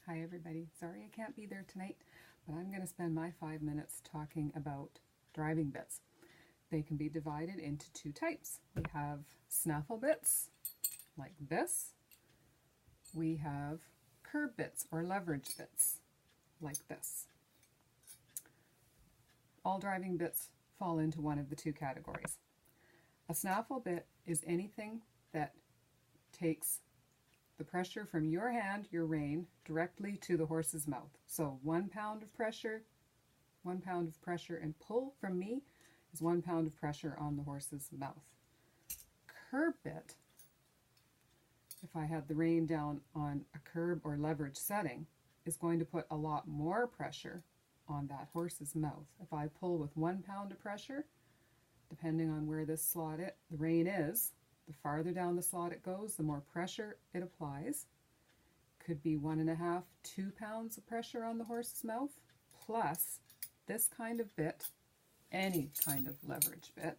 Hi everybody. Sorry I can't be there tonight, but I'm going to spend my 5 minutes talking about driving bits. They can be divided into two types. We have snaffle bits, like this. We have curb bits or leverage bits, like this. All driving bits fall into one of the two categories. A snaffle bit is anything that takes the pressure from your hand, your rein, directly to the horse's mouth. So 1 pound of pressure, 1 pound of pressure and pull from me is 1 pound of pressure on the horse's mouth. Curb bit, if I had the rein down on a curb or leverage setting, is going to put a lot more pressure on that horse's mouth. If I pull with 1 pound of pressure, depending on where this slot the rein is, the farther down the slot it goes, the more pressure it applies. Could be 1.5, 2 pounds of pressure on the horse's mouth, plus this kind of bit, any kind of leverage bit,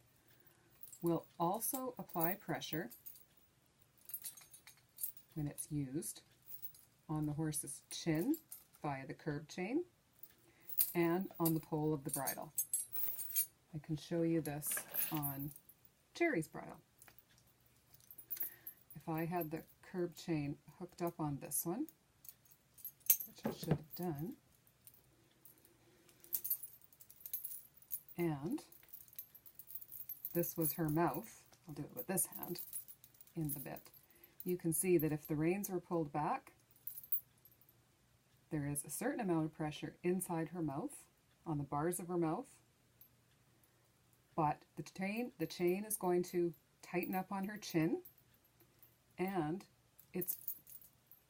will also apply pressure when it's used on the horse's chin via the curb chain and on the pole of the bridle. I can show you this on Cherry's bridle. If I had the curb chain hooked up on this one, which I should have done, and this was her mouth, I'll do it with this hand, in the bit, you can see that if the reins were pulled back, there is a certain amount of pressure inside her mouth, on the bars of her mouth, but the chain is going to tighten up on her chin, and it's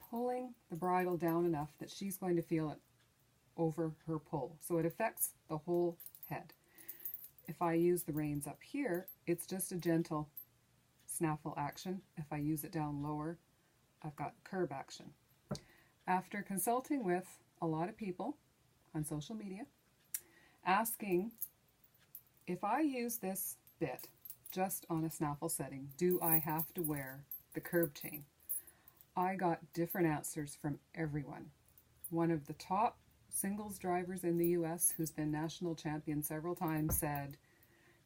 pulling the bridle down enough that she's going to feel it over her pull. So it affects the whole head. If I use the reins up here, it's just a gentle snaffle action. If I use it down lower, I've got curb action. After consulting with a lot of people on social media, asking if I use this bit just on a snaffle setting, do I have to wear the curb chain? I got different answers from everyone. One of the top singles drivers in the US, who's been national champion several times, said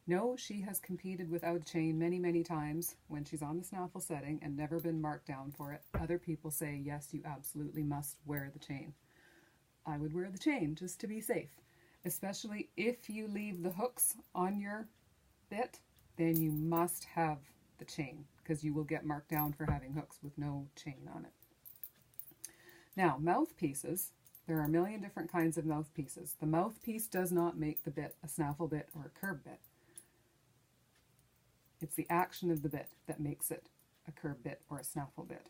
no, she has competed without a chain many times when she's on the snaffle setting and never been marked down for it. Other people say yes, you absolutely must wear the chain. I would wear the chain just to be safe, especially if you leave the hooks on your bit, then you must have the chain, because you will get marked down for having hooks with no chain on it. Now, mouthpieces, there are a million different kinds of mouthpieces. The mouthpiece does not make the bit a snaffle bit or a curb bit. It's the action of the bit that makes it a curb bit or a snaffle bit.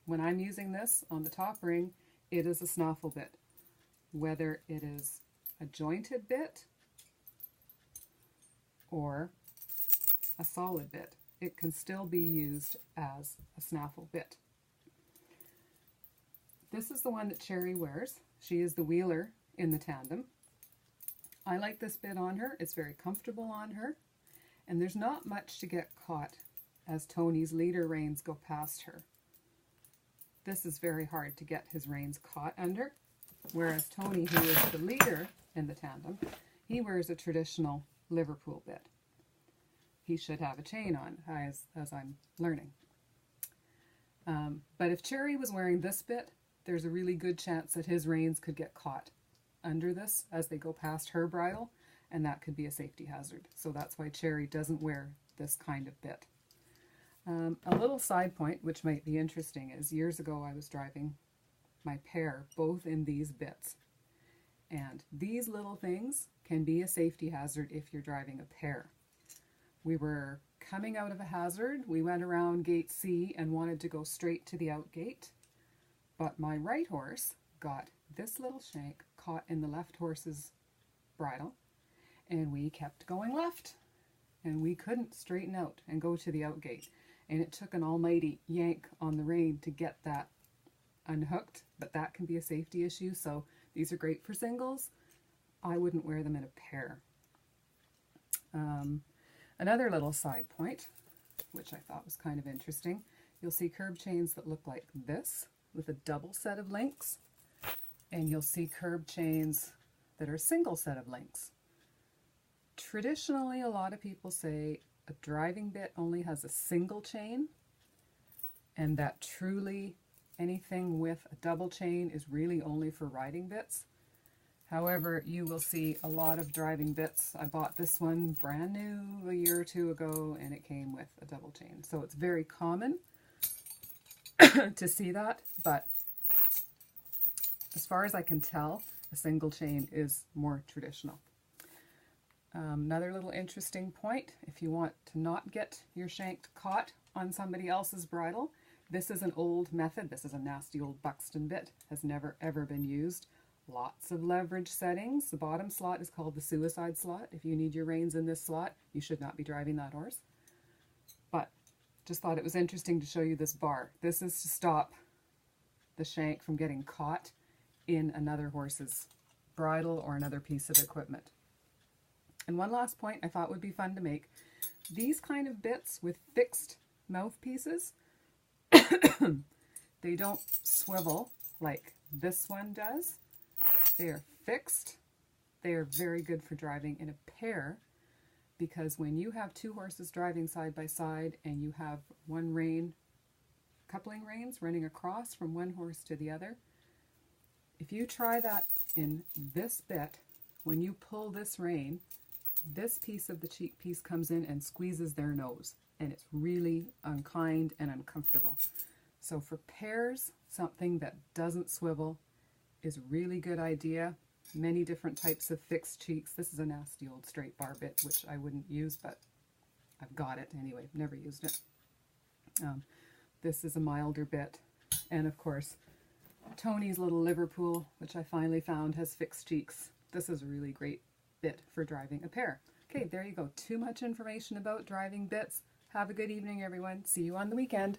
When I'm using this on the top ring, it is a snaffle bit. Whether it is a jointed bit or a solid bit, it can still be used as a snaffle bit. This is the one that Cherry wears. She is the wheeler in the tandem. I like this bit on her. It's very comfortable on her, and there's not much to get caught as Tony's leader reins go past her. This is very hard to get his reins caught under, whereas Tony, who is the leader in the tandem, he wears a traditional Liverpool bit. He should have a chain on, as I'm learning. But if Cherry was wearing this bit, there's a really good chance that his reins could get caught under this as they go past her bridle, and that could be a safety hazard. So that's why Cherry doesn't wear this kind of bit. A little side point, which might be interesting, is years ago I was driving my pair both in these bits. And these little things can be a safety hazard if you're driving a pair. We were coming out of a hazard. We went around gate C and wanted to go straight to the out gate. But my right horse got this little shank caught in the left horse's bridle, and we kept going left. And we couldn't straighten out and go to the out gate. And it took an almighty yank on the rein to get that unhooked, but that can be a safety issue. So these are great for singles. I wouldn't wear them in a pair. Another little side point, which I thought was kind of interesting, you'll see curb chains that look like this with a double set of links, and you'll see curb chains that are single set of links. Traditionally, a lot of people say a driving bit only has a single chain, and that truly anything with a double chain is really only for riding bits. However, you will see a lot of driving bits. I bought this one brand new a year or two ago, and it came with a double chain. So it's very common to see that, but as far as I can tell, a single chain is more traditional. Another little interesting point, if you want to not get your shank caught on somebody else's bridle, this is an old method. This is a nasty old Buxton bit, has never ever been used. Lots of leverage settings. The bottom slot is called the suicide slot. If you need your reins in this slot, you should not be driving that horse. But just thought it was interesting to show you this bar. This is to stop the shank from getting caught in another horse's bridle or another piece of equipment. And one last point I thought would be fun to make. These kind of bits with fixed mouthpieces, they don't swivel like this one does. They are fixed. They are very good for driving in a pair, because when you have two horses driving side by side and you have one rein, coupling reins running across from one horse to the other, if you try that in this bit, when you pull this rein, this piece of the cheek piece comes in and squeezes their nose, and it's really unkind and uncomfortable. So for pairs, something that doesn't swivel is a really good idea. Many different types of fixed cheeks. This is a nasty old straight bar bit, which I wouldn't use, but I've got it anyway. Never used it. This is a milder bit. And of course, Tony's little Liverpool, which I finally found, has fixed cheeks. This is a really great bit for driving a pair. Okay, there you go. Too much information about driving bits. Have a good evening, everyone. See you on the weekend.